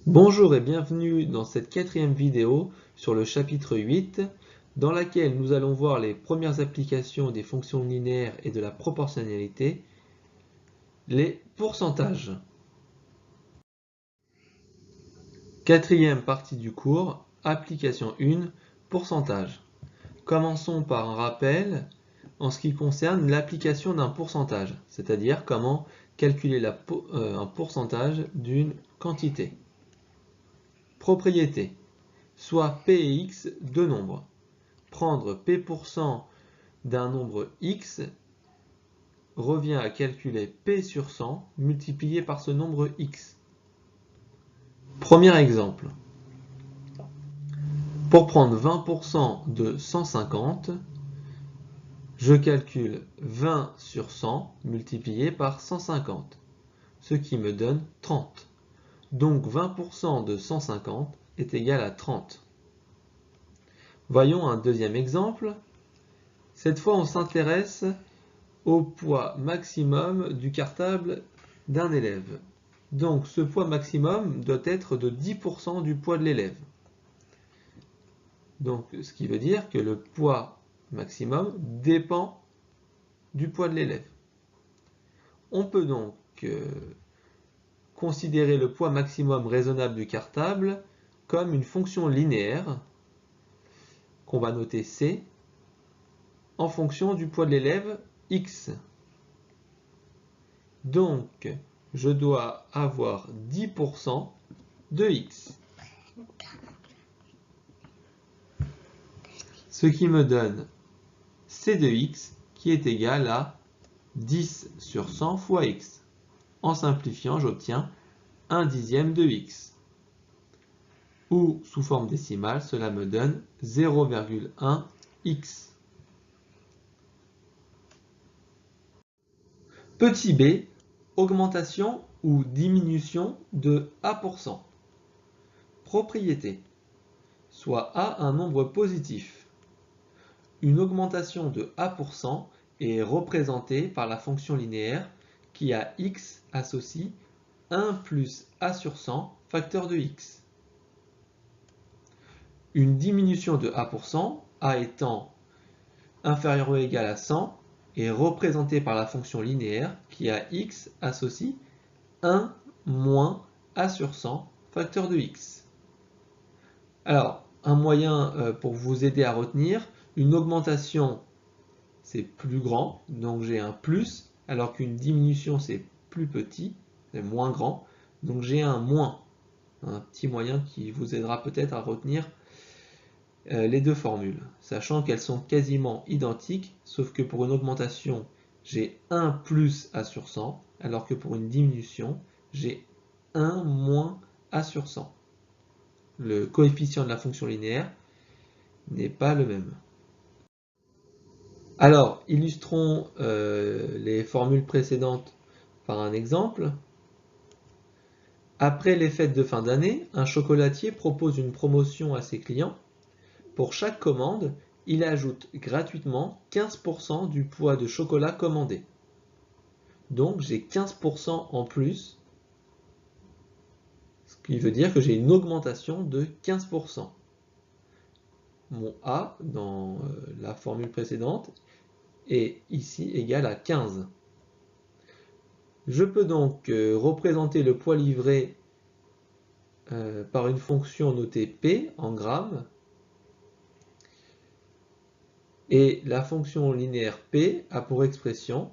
Bonjour et bienvenue dans cette quatrième vidéo sur le chapitre 8 dans laquelle nous allons voir les premières applications des fonctions linéaires et de la proportionnalité, les pourcentages. Quatrième partie du cours, application 1, pourcentage. Commençons par un rappel en ce qui concerne l'application d'un pourcentage, c'est-à-dire comment calculer un pourcentage d'une quantité. Propriété. Soit P et X deux nombres. Prendre P% d'un nombre X revient à calculer P sur 100 multiplié par ce nombre X. Premier exemple. Pour prendre 20% de 150, je calcule 20 sur 100 multiplié par 150, ce qui me donne 30. Donc 20% de 150 est égal à 30. Voyons un deuxième exemple. Cette fois, on s'intéresse au poids maximum du cartable d'un élève. Donc ce poids maximum doit être de 10% du poids de l'élève. Donc ce qui veut dire que le poids maximum dépend du poids de l'élève. On peut donc considérer le poids maximum raisonnable du cartable comme une fonction linéaire qu'on va noter C en fonction du poids de l'élève X. Donc, je dois avoir 10% de X. Ce qui me donne C de X qui est égal à 10 sur 100 fois X. En simplifiant, j'obtiens 1 dixième de X. Ou, sous forme décimale, cela me donne 0,1 X. Petit b, augmentation ou diminution de A%. Propriété. Soit A un nombre positif. Une augmentation de A% est représentée par la fonction linéaire qui à x associe 1 plus A sur 100 facteur de x. Une diminution de A%, A étant inférieur ou égal à 100, est représentée par la fonction linéaire qui à x associe 1 moins A sur 100 facteur de x. Alors, un moyen pour vous aider à retenir, une augmentation c'est plus grand, donc j'ai un plus, alors qu'une diminution c'est plus petit, c'est moins grand, donc j'ai un moins. Un petit moyen qui vous aidera peut-être à retenir les deux formules, sachant qu'elles sont quasiment identiques, sauf que pour une augmentation, j'ai 1 plus A sur 100, alors que pour une diminution, j'ai 1 moins A sur 100. Le coefficient de la fonction linéaire n'est pas le même. Alors, illustrons les formules précédentes par un exemple. Après les fêtes de fin d'année, un chocolatier propose une promotion à ses clients. Pour chaque commande, il ajoute gratuitement 15% du poids de chocolat commandé. Donc j'ai 15% en plus, ce qui veut dire que j'ai une augmentation de 15%. Mon A dans la formule précédente est ici égal à 15. Je peux donc représenter le poids livré par une fonction notée P en grammes. Et la fonction linéaire P a pour expression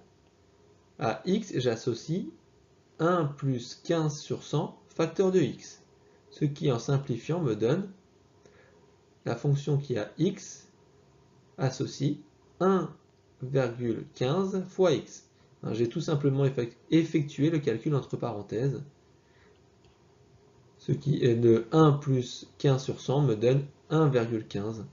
à x, j'associe 1 plus 15 sur 100 facteur de x. Ce qui, en simplifiant, me donne la fonction qui a x associe 1,15 fois x. J'ai tout simplement effectué le calcul entre parenthèses. Ce qui est de 1 plus 15 sur 100 me donne 1,15.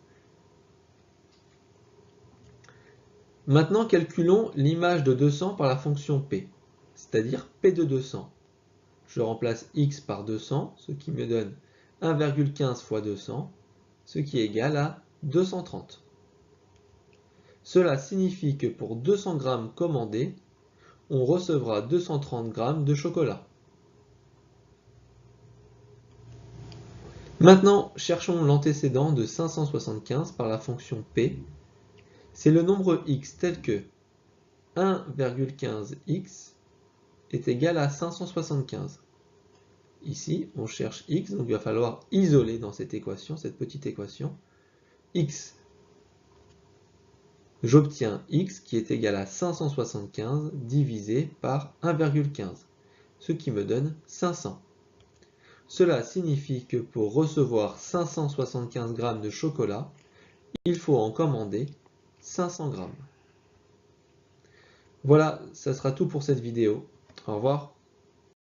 Maintenant, calculons l'image de 200 par la fonction P, c'est-à-dire P de 200. Je remplace x par 200, ce qui me donne 1,15 fois 200, ce qui est égal à 230. Cela signifie que pour 200 g commandés, on recevra 230 g de chocolat. Maintenant, cherchons l'antécédent de 575 par la fonction p. C'est le nombre x tel que 1,15x est égal à 575. Ici, on cherche x, donc il va falloir isoler dans cette équation, cette petite équation, x. J'obtiens x qui est égal à 575 divisé par 1,15, ce qui me donne 500. Cela signifie que pour recevoir 575 g de chocolat, il faut en commander 500 g. Voilà, ça sera tout pour cette vidéo. Au revoir.